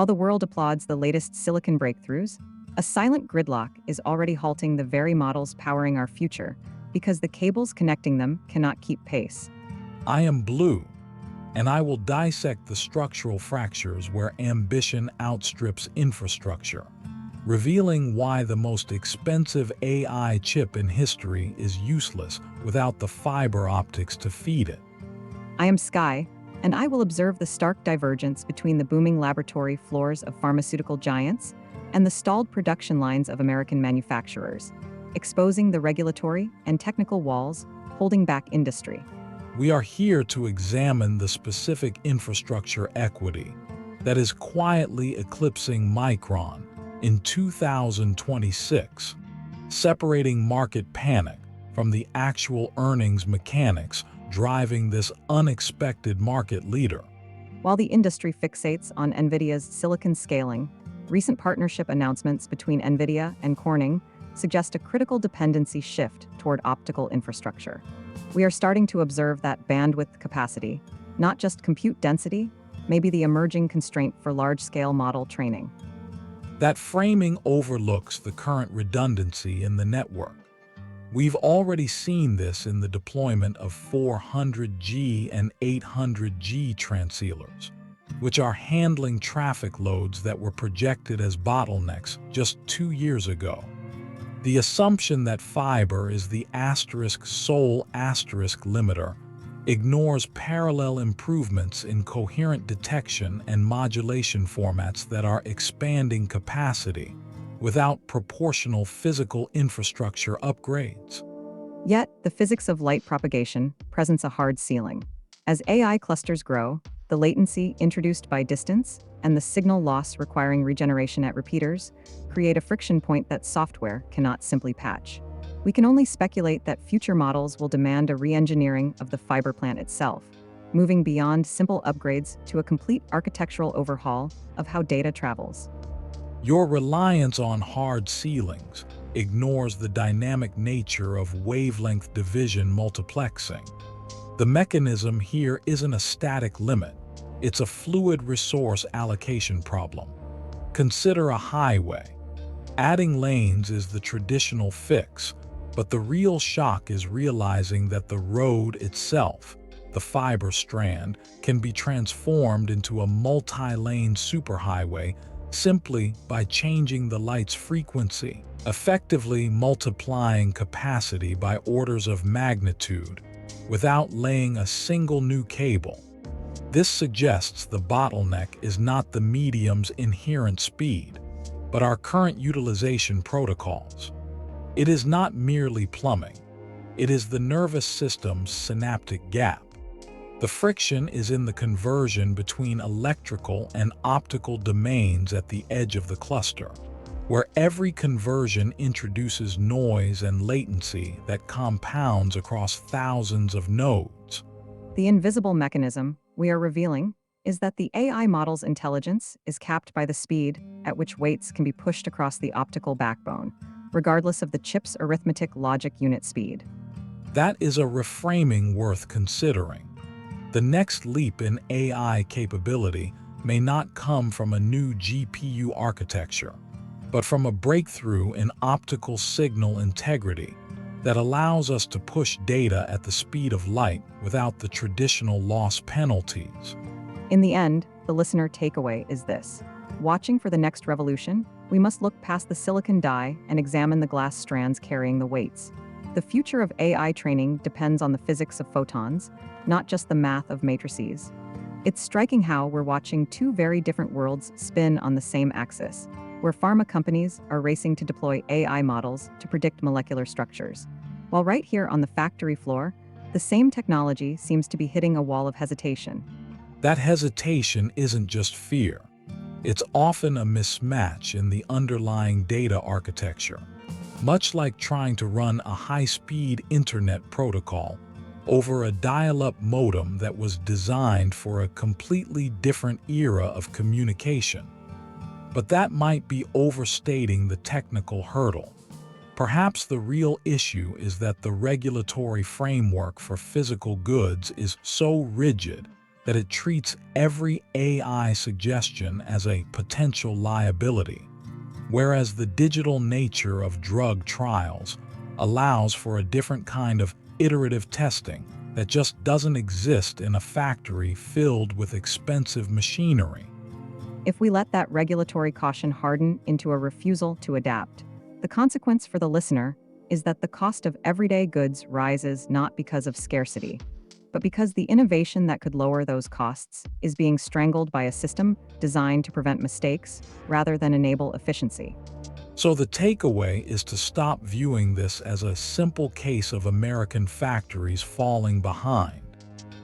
While the world applauds the latest silicon breakthroughs, a silent gridlock is already halting the very models powering our future because the cables connecting them cannot keep pace. I am blue, and I will dissect the structural fractures where ambition outstrips infrastructure, revealing why the most expensive AI chip in history is useless without the fiber optics to feed it. I am Sky, and I will observe the stark divergence between the booming laboratory floors of pharmaceutical giants and the stalled production lines of American manufacturers, exposing the regulatory and technical walls holding back industry. We are here to examine the specific infrastructure equity that is quietly eclipsing Micron in 2026, separating market panic from the actual earnings mechanics driving this unexpected market leader. While the industry fixates on NVIDIA's silicon scaling, recent partnership announcements between NVIDIA and Corning suggest a critical dependency shift toward optical infrastructure. We are starting to observe that bandwidth capacity, not just compute density, may be the emerging constraint for large-scale model training. That framing overlooks the current redundancy in the network. We've already seen this in the deployment of 400G and 800G transceivers, which are handling traffic loads that were projected as bottlenecks just 2 years ago. The assumption that fiber is the sole limiter ignores parallel improvements in coherent detection and modulation formats that are expanding capacity without proportional physical infrastructure upgrades. Yet, the physics of light propagation presents a hard ceiling. As AI clusters grow, the latency introduced by distance and the signal loss requiring regeneration at repeaters create a friction point that software cannot simply patch. We can only speculate that future models will demand a re-engineering of the fiber plant itself, moving beyond simple upgrades to a complete architectural overhaul of how data travels. Your reliance on hard ceilings ignores the dynamic nature of wavelength division multiplexing. The mechanism here isn't a static limit, it's a fluid resource allocation problem. Consider a highway. Adding lanes is the traditional fix, but the real shock is realizing that the road itself, the fiber strand, can be transformed into a multi-lane superhighway simply by changing the light's frequency, effectively multiplying capacity by orders of magnitude without laying a single new cable. This suggests the bottleneck is not the medium's inherent speed, but our current utilization protocols. It is not merely plumbing, it is the nervous system's synaptic gap. The friction is in the conversion between electrical and optical domains at the edge of the cluster, where every conversion introduces noise and latency that compounds across thousands of nodes. The invisible mechanism we are revealing is that the AI model's intelligence is capped by the speed at which weights can be pushed across the optical backbone, regardless of the chip's arithmetic logic unit speed. That is a reframing worth considering. The next leap in AI capability may not come from a new GPU architecture, but from a breakthrough in optical signal integrity that allows us to push data at the speed of light without the traditional loss penalties. In the end, the listener takeaway is this. Watching for the next revolution, we must look past the silicon die and examine the glass strands carrying the weights. The future of AI training depends on the physics of photons, not just the math of matrices. It's striking how we're watching two very different worlds spin on the same axis, where pharma companies are racing to deploy AI models to predict molecular structures. While right here on the factory floor, the same technology seems to be hitting a wall of hesitation. That hesitation isn't just fear. It's often a mismatch in the underlying data architecture, much like trying to run a high-speed internet protocol over a dial-up modem that was designed for a completely different era of communication. But that might be overstating the technical hurdle. Perhaps the real issue is that the regulatory framework for physical goods is so rigid that it treats every AI suggestion as a potential liability, whereas the digital nature of drug trials allows for a different kind of iterative testing that just doesn't exist in a factory filled with expensive machinery. If we let that regulatory caution harden into a refusal to adapt, the consequence for the listener is that the cost of everyday goods rises not because of scarcity, but because the innovation that could lower those costs is being strangled by a system designed to prevent mistakes rather than enable efficiency. So the takeaway is to stop viewing this as a simple case of American factories falling behind,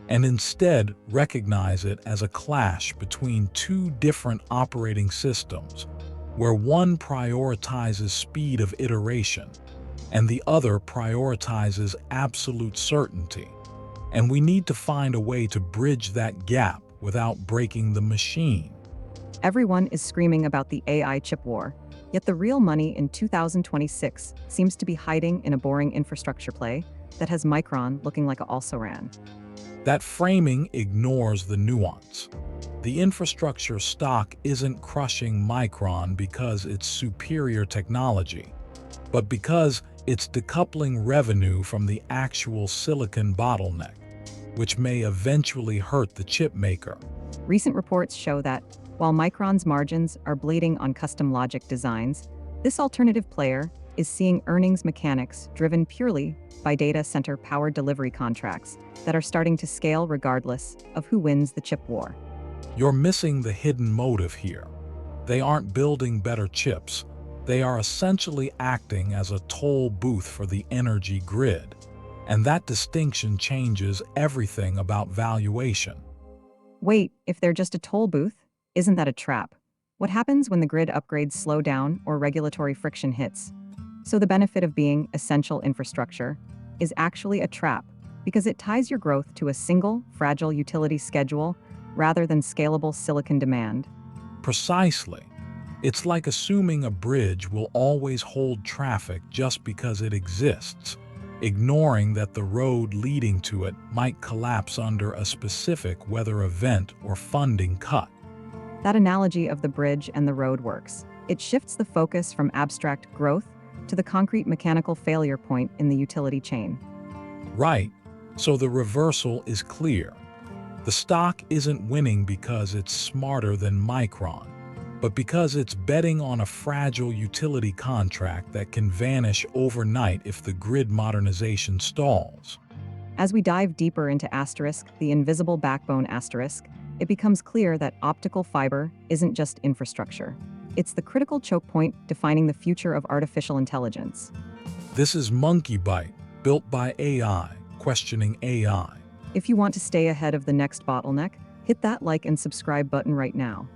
and instead recognize it as a clash between two different operating systems, where one prioritizes speed of iteration and the other prioritizes absolute certainty. And we need to find a way to bridge that gap without breaking the machine. Everyone is screaming about the AI chip war, yet the real money in 2026 seems to be hiding in a boring infrastructure play that has Micron looking like a also-ran. That framing ignores the nuance. The infrastructure stock isn't crushing Micron because it's superior technology, but because it's decoupling revenue from the actual silicon bottleneck, which may eventually hurt the chip maker. Recent reports show that, while Micron's margins are bleeding on custom logic designs, this alternative player is seeing earnings mechanics driven purely by data center power delivery contracts that are starting to scale regardless of who wins the chip war. You're missing the hidden motive here. They aren't building better chips. They are essentially acting as a toll booth for the energy grid, and that distinction changes everything about valuation. Wait, if they're just a toll booth, isn't that a trap? What happens when the grid upgrades slow down or regulatory friction hits? So the benefit of being essential infrastructure is actually a trap because it ties your growth to a single, fragile utility schedule rather than scalable silicon demand. Precisely. It's like assuming a bridge will always hold traffic just because it exists, ignoring that the road leading to it might collapse under a specific weather event or funding cut. That analogy of the bridge and the road works. It shifts the focus from abstract growth to the concrete mechanical failure point in the utility chain. Right, so the reversal is clear. The stock isn't winning because it's smarter than Micron, but because it's betting on a fragile utility contract that can vanish overnight if the grid modernization stalls. As we dive deeper into asterisk, the invisible backbone asterisk, it becomes clear that optical fiber isn't just infrastructure. It's the critical choke point defining the future of artificial intelligence. This is MonkeyByte, built by AI, questioning AI. If you want to stay ahead of the next bottleneck, hit that like and subscribe button right now.